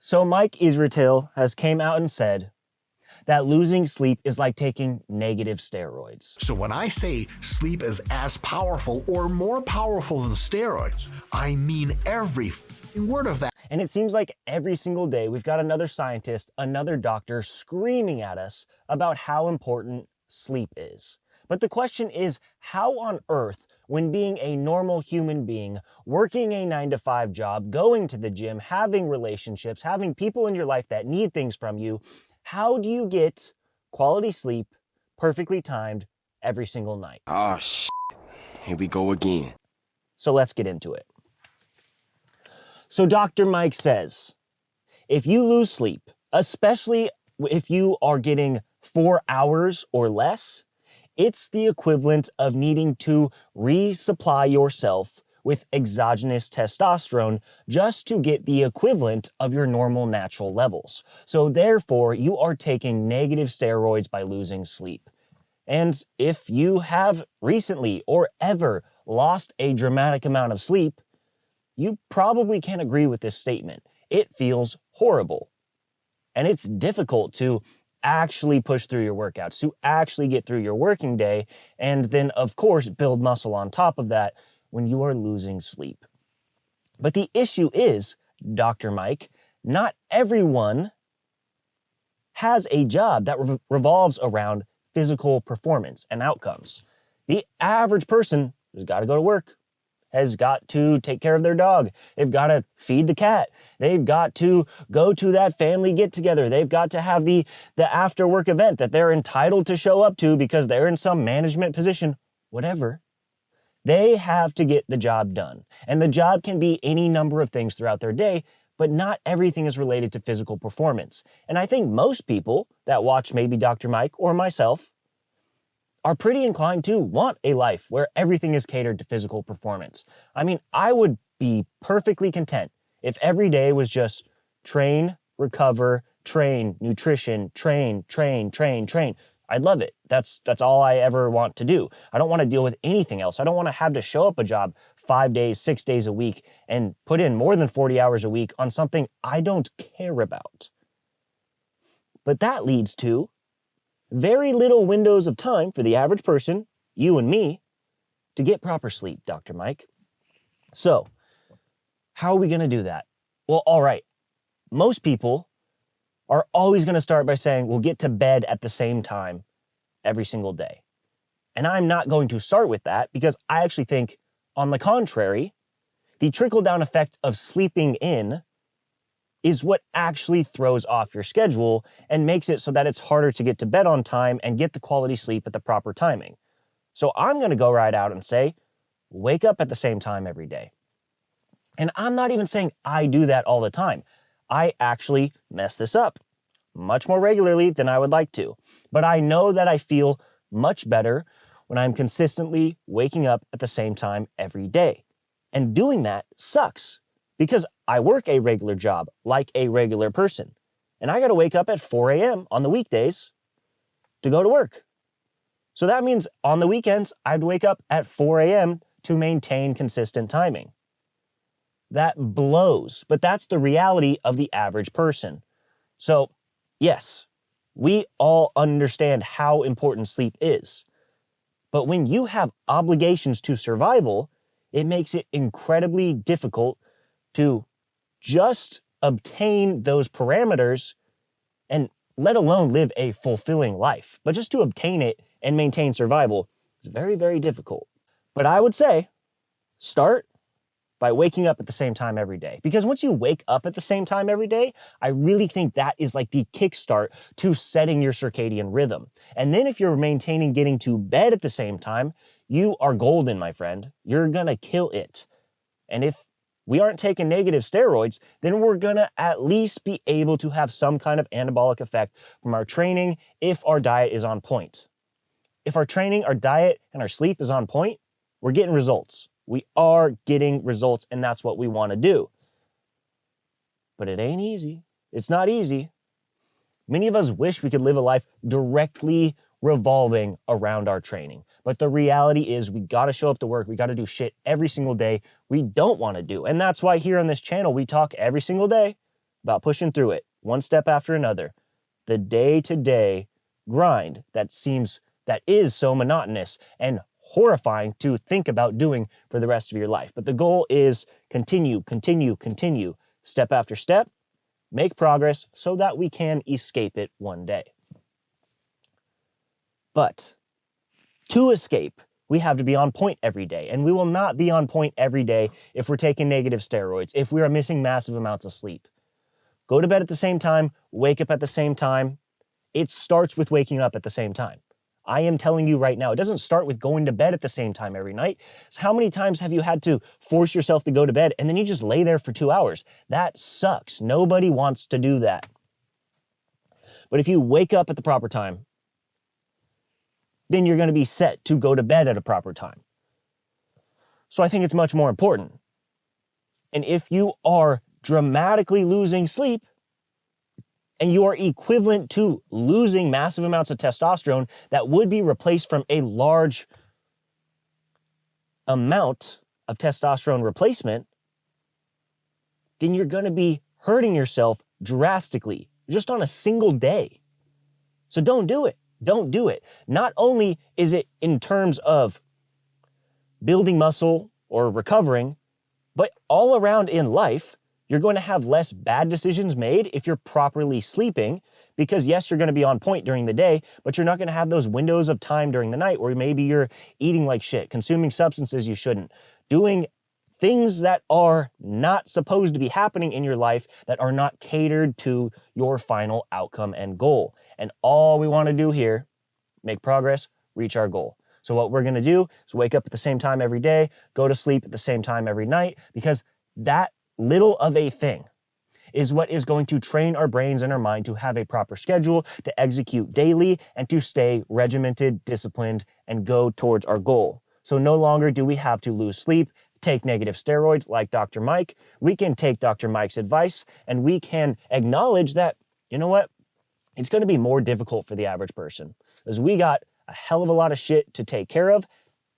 So Mike Israetel has came out and said that losing sleep is like taking negative steroids. So when I say sleep is as powerful or more powerful than steroids, I mean every word of that. And it seems like every single day we've got another scientist, another doctor screaming at us about how important sleep is. But the question is, how on earth, when being a normal human being, working a 9-to-5 job, going to the gym, having relationships, having people in your life that need things from you, how do you get quality sleep, perfectly timed, every single night? Oh, shit. Here we go again. So let's get into it. So Dr. Mike says, if you lose sleep, especially if you are getting 4 hours or less, it's the equivalent of needing to resupply yourself with exogenous testosterone just to get the equivalent of your normal natural levels. So therefore, you are taking negative steroids by losing sleep. And if you have recently or ever lost a dramatic amount of sleep, you probably can agree with this statement. It feels horrible. And it's difficult to actually push through your workouts, to actually get through your working day, and then, of course, build muscle on top of that when you are losing sleep. But the issue is, Dr. Mike, not everyone has a job that revolves around physical performance and outcomes. The average person has got to go to work, has got to take care of their dog. They've got to feed the cat. They've got to go to that family get-together. They've got to have the after-work event that they're entitled to show up to because they're in some management position, whatever. They have to get the job done. And the job can be any number of things throughout their day, but not everything is related to physical performance. And I think most people that watch maybe Dr. Mike or myself are pretty inclined to want a life where everything is catered to physical performance. I mean, I would be perfectly content if every day was just train, recover, train, nutrition, train. I'd love it. That's all I ever want to do. I don't want to deal with anything else. I don't want to have to show up a job 5 days, 6 days a week and put in more than 40 hours a week on something I don't care about. But that leads to very little windows of time for the average person, you and me, to get proper sleep, Dr. Mike. So, how are we going to do that? Well, all right. Most people are always going to start by saying, we'll get to bed at the same time every single day. And I'm not going to start with that because I actually think, on the contrary, the trickle-down effect of sleeping in is what actually throws off your schedule and makes it so that it's harder to get to bed on time and get the quality sleep at the proper timing. So I'm going to go right out and say, wake up at the same time every day. And I'm not even saying I do that all the time. I actually mess this up much more regularly than I would like to. But I know that I feel much better when I'm consistently waking up at the same time every day. And doing that sucks because I work a regular job like a regular person. And I got to wake up at 4 a.m. on the weekdays to go to work. So that means on the weekends, I'd wake up at 4 a.m. to maintain consistent timing. That blows, but that's the reality of the average person. So, yes, we all understand how important sleep is. But when you have obligations to survival, it makes it incredibly difficult to just obtain those parameters and let alone live a fulfilling life. But just to obtain it and maintain survival is very, very difficult. But I would say start by waking up at the same time every day. Because once you wake up at the same time every day, I really think that is like the kickstart to setting your circadian rhythm. And then if you're maintaining getting to bed at the same time, you are golden, my friend. You're gonna kill it. And if we aren't taking negative steroids, then we're gonna at least be able to have some kind of anabolic effect from our training if our diet is on point. If our training, our diet, and our sleep is on point, we're getting results. We are getting results, and that's what we want to do. But it ain't easy. It's not easy. Many of us wish we could live a life directly revolving around our training. But the reality is we got to show up to work. We got to do shit every single day we don't want to do. And that's why here on this channel, we talk every single day about pushing through it, one step after another. The day-to-day grind that is so monotonous and horrifying to think about doing for the rest of your life. But the goal is continue, step after step, make progress so that we can escape it one day. But to escape, we have to be on point every day, and we will not be on point every day if we're taking negative steroids, if we are missing massive amounts of sleep. Go to bed at the same time, wake up at the same time. It starts with waking up at the same time. I am telling you right now, it doesn't start with going to bed at the same time every night. So how many times have you had to force yourself to go to bed and then you just lay there for 2 hours? That sucks. Nobody wants to do that. But if you wake up at the proper time, then you're going to be set to go to bed at a proper time. So I think it's much more important. And if you are dramatically losing sleep, and you are equivalent to losing massive amounts of testosterone that would be replaced from a large amount of testosterone replacement, then you're going to be hurting yourself drastically just on a single day. So don't do it. Don't do it. Not only is it in terms of building muscle or recovering, but all around in life, you're going to have less bad decisions made if you're properly sleeping, because yes, you're going to be on point during the day, but you're not going to have those windows of time during the night where maybe you're eating like shit, consuming substances you shouldn't, doing things that are not supposed to be happening in your life that are not catered to your final outcome and goal. And all we want to do here, make progress, reach our goal. So what we're going to do is wake up at the same time every day, go to sleep at the same time every night, because that little of a thing is what is going to train our brains and our mind to have a proper schedule, to execute daily, and to stay regimented, disciplined, and go towards our goal. So no longer do we have to lose sleep, take negative steroids like Dr. Mike. We can take Dr. Mike's advice, and we can acknowledge that, you know what, it's going to be more difficult for the average person, because we got a hell of a lot of shit to take care of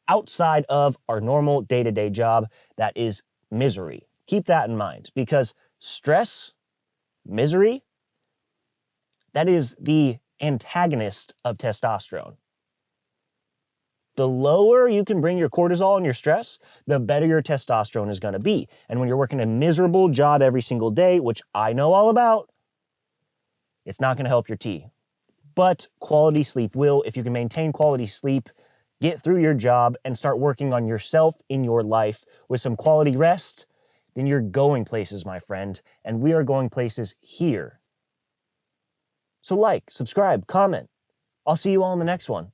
outside of our normal day-to-day job that is misery. Keep that in mind, because stress, misery, that is the antagonist of testosterone. The lower you can bring your cortisol and your stress, the better your testosterone is going to be. And when you're working a miserable job every single day, which I know all about, it's not going to help your T. But quality sleep will. If you can maintain quality sleep, get through your job, and start working on yourself in your life with some quality rest, then you're going places, my friend, and we are going places here. So like, subscribe, comment. I'll see you all in the next one.